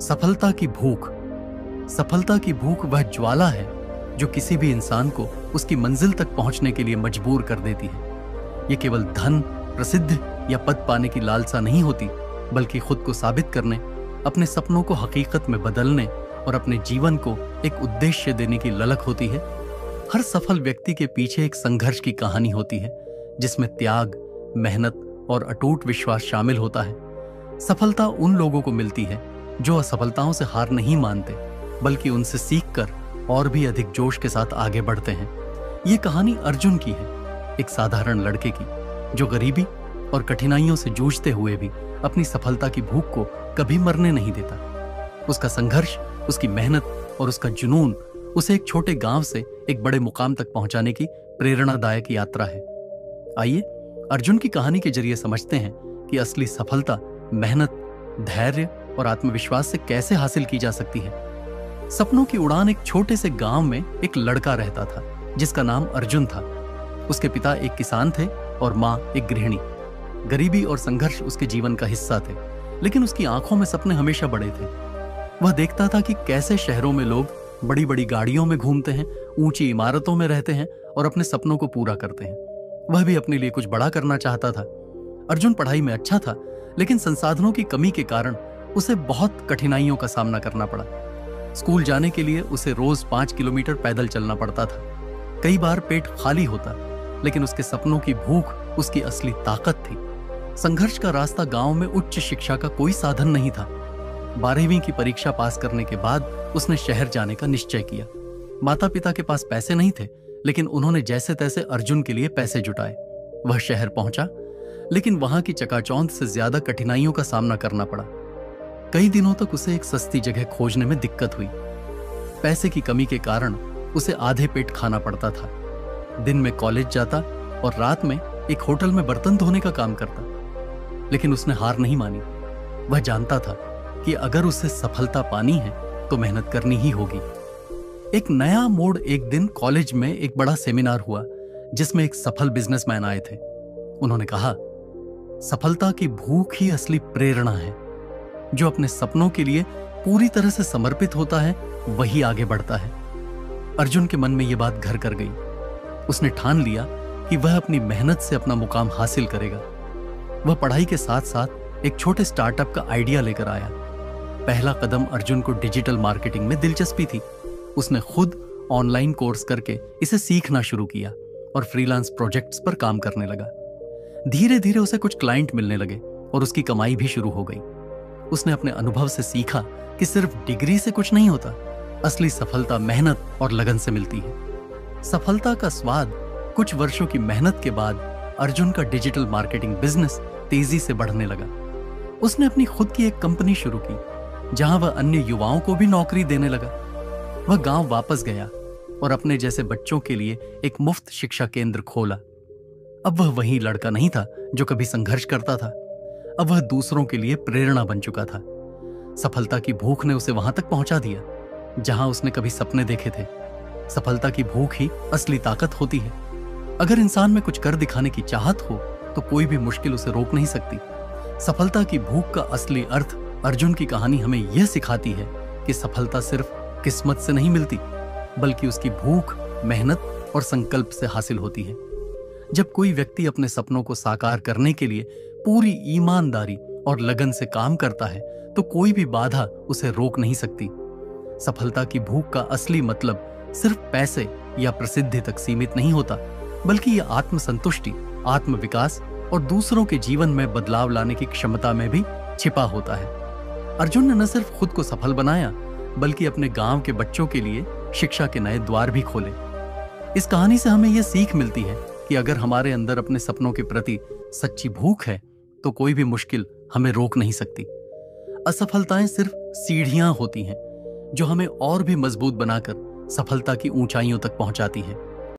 सफलता की भूख। सफलता की भूख वह ज्वाला है जो किसी भी इंसान को उसकी मंजिल तक पहुंचने के लिए मजबूर कर देती है। ये केवल धन, प्रसिद्ध या पद पाने की लालसा नहीं होती, बल्कि खुद को साबित करने, अपने सपनों को हकीकत में बदलने और अपने जीवन को एक उद्देश्य देने की ललक होती है। हर सफल व्यक्ति के पीछे एक संघर्ष की कहानी होती है, जिसमें त्याग, मेहनत और अटूट विश्वास शामिल होता है। सफलता उन लोगों को मिलती है जो असफलताओं से हार नहीं मानते, बल्कि उनसे सीखकर और भी अधिक जोश के साथ आगे बढ़ते हैं। ये कहानी अर्जुन की है, एक साधारण लड़के की जो गरीबी और कठिनाइयों से जूझते हुए भी अपनी सफलता की भूख को कभी मरने नहीं देता। उसका संघर्ष, उसकी मेहनत और उसका जुनून उसे एक छोटे गांव से एक बड़े मुकाम तक पहुंचाने की प्रेरणादायक यात्रा है। आइए अर्जुन की कहानी के जरिए समझते हैं कि असली सफलता मेहनत, धैर्य और आत्मविश्वास से कैसे हासिल की जा सकती है। सपनों की उड़ान। एक छोटे से गांव में एक लड़का रहता था जिसका नाम अर्जुन था। उसके पिता एक किसान थे और मां एक गृहिणी। गरीबी और संघर्ष उसके जीवन का हिस्सा थे, लेकिन उसकी आंखों में सपने हमेशा बड़े थे। वह देखता था कि कैसे शहरों में लोग बड़ी बड़ी गाड़ियों में घूमते हैं, ऊंची इमारतों में रहते हैं और अपने सपनों को पूरा करते हैं। वह भी अपने लिए कुछ बड़ा करना चाहता था। अर्जुन पढ़ाई में अच्छा था, लेकिन संसाधनों की कमी के कारण उसे बहुत कठिनाइयों का सामना करना पड़ा। स्कूल जाने के लिए उसे रोज 5 किलोमीटर पैदल चलना पड़ता था। कई बार पेट खाली होता, लेकिन उसके सपनों की भूख उसकी असली ताकत थी। संघर्ष का रास्ता गांव में उच्च शिक्षा का कोई साधन नहीं था। 12वीं की परीक्षा पास करने के बाद उसने शहर जाने का निश्चय किया। माता पिता के पास पैसे नहीं थे, लेकिन उन्होंने जैसे तैसे अर्जुन के लिए पैसे जुटाए। वह शहर पहुंचा, लेकिन वहां की चकाचौंध से ज्यादा कठिनाइयों का सामना करना पड़ा। कई दिनों तक उसे एक सस्ती जगह खोजने में दिक्कत हुई। पैसे की कमी के कारण उसे आधे पेट खाना पड़ता था। दिन में कॉलेज जाता और रात में एक होटल में बर्तन धोने का काम करता, लेकिन उसने हार नहीं मानी। वह जानता था कि अगर उसे सफलता पानी है तो मेहनत करनी ही होगी। एक नया मोड़। एक दिन कॉलेज में एक बड़ा सेमिनार हुआ जिसमें एक सफल बिजनेसमैन आए थे। उन्होंने कहा, सफलता की भूख ही असली प्रेरणा है। जो अपने सपनों के लिए पूरी तरह से समर्पित होता है वही आगे बढ़ता है। अर्जुन के मन में यह बात घर कर गई। उसने ठान लिया कि वह अपनी मेहनत से अपना मुकाम हासिल करेगा। वह पढ़ाई के साथ साथ एक छोटे स्टार्टअप का आइडिया लेकर आया। पहला कदम अर्जुन को डिजिटल मार्केटिंग में दिलचस्पी थी। उसने खुद ऑनलाइन कोर्स करके इसे सीखना शुरू किया और फ्रीलांस प्रोजेक्ट्स पर काम करने लगा। धीरे धीरे उसे कुछ क्लाइंट मिलने लगे और उसकी कमाई भी शुरू हो गई। उसने अपने अनुभव से सीखा कि सिर्फ डिग्री से कुछ नहीं होता। असली सफलता मेहनत और लगन से मिलती है। सफलता का स्वाद। कुछ वर्षों की मेहनत के बाद अर्जुन का डिजिटल मार्केटिंग बिजनेस तेजी से बढ़ने लगा। उसने अपनी खुद की एक कंपनी शुरू की जहां वह अन्य युवाओं को भी नौकरी देने लगा। वह गांव वापस गया और अपने जैसे बच्चों के लिए एक मुफ्त शिक्षा केंद्र खोला। अब वह वही लड़का नहीं था जो कभी संघर्ष करता था। अब वह दूसरों के लिए प्रेरणा बन चुका था। सफलता की भूख ने उसे वहां तक पहुंचा दिया जहां उसने कभी सपने देखे थे। सफलता की भूख ही असली ताकत होती है। अगर इंसान में कुछ कर दिखाने की चाहत हो तो कोई भी मुश्किल उसे रोक नहीं सकती। सफलता की भूख का असली अर्थ अर्जुन की कहानी हमें यह सिखाती है कि सफलता सिर्फ किस्मत से नहीं मिलती, बल्कि उसकी भूख, मेहनत और संकल्प से हासिल होती है। जब कोई व्यक्ति अपने सपनों को साकार करने के लिए पूरी ईमानदारी और लगन से काम करता है तो कोई भी बाधा उसे रोक नहीं सकती। सफलता की भूख का असली मतलब सिर्फ पैसे या प्रसिद्धि तक सीमित नहीं होता, बल्कि यह आत्मसंतुष्टि, आत्मविकास और दूसरों के जीवन में बदलाव लाने की क्षमता में भी छिपा होता है। अर्जुन ने न सिर्फ खुद को सफल बनाया, बल्कि अपने गांव के बच्चों के लिए शिक्षा के नए द्वार भी खोले। इस कहानी से हमें यह सीख मिलती है कि अगर हमारे अंदर अपने सपनों के प्रति सच्ची भूख है तो कोई भी मुश्किल हमें रोक नहीं सकती। असफलताएं सिर्फ सीढ़ियां होती हैं जो हमें और भी मजबूत बनाकर सफलता की ऊंचाइयों तक पहुंचाती हैं।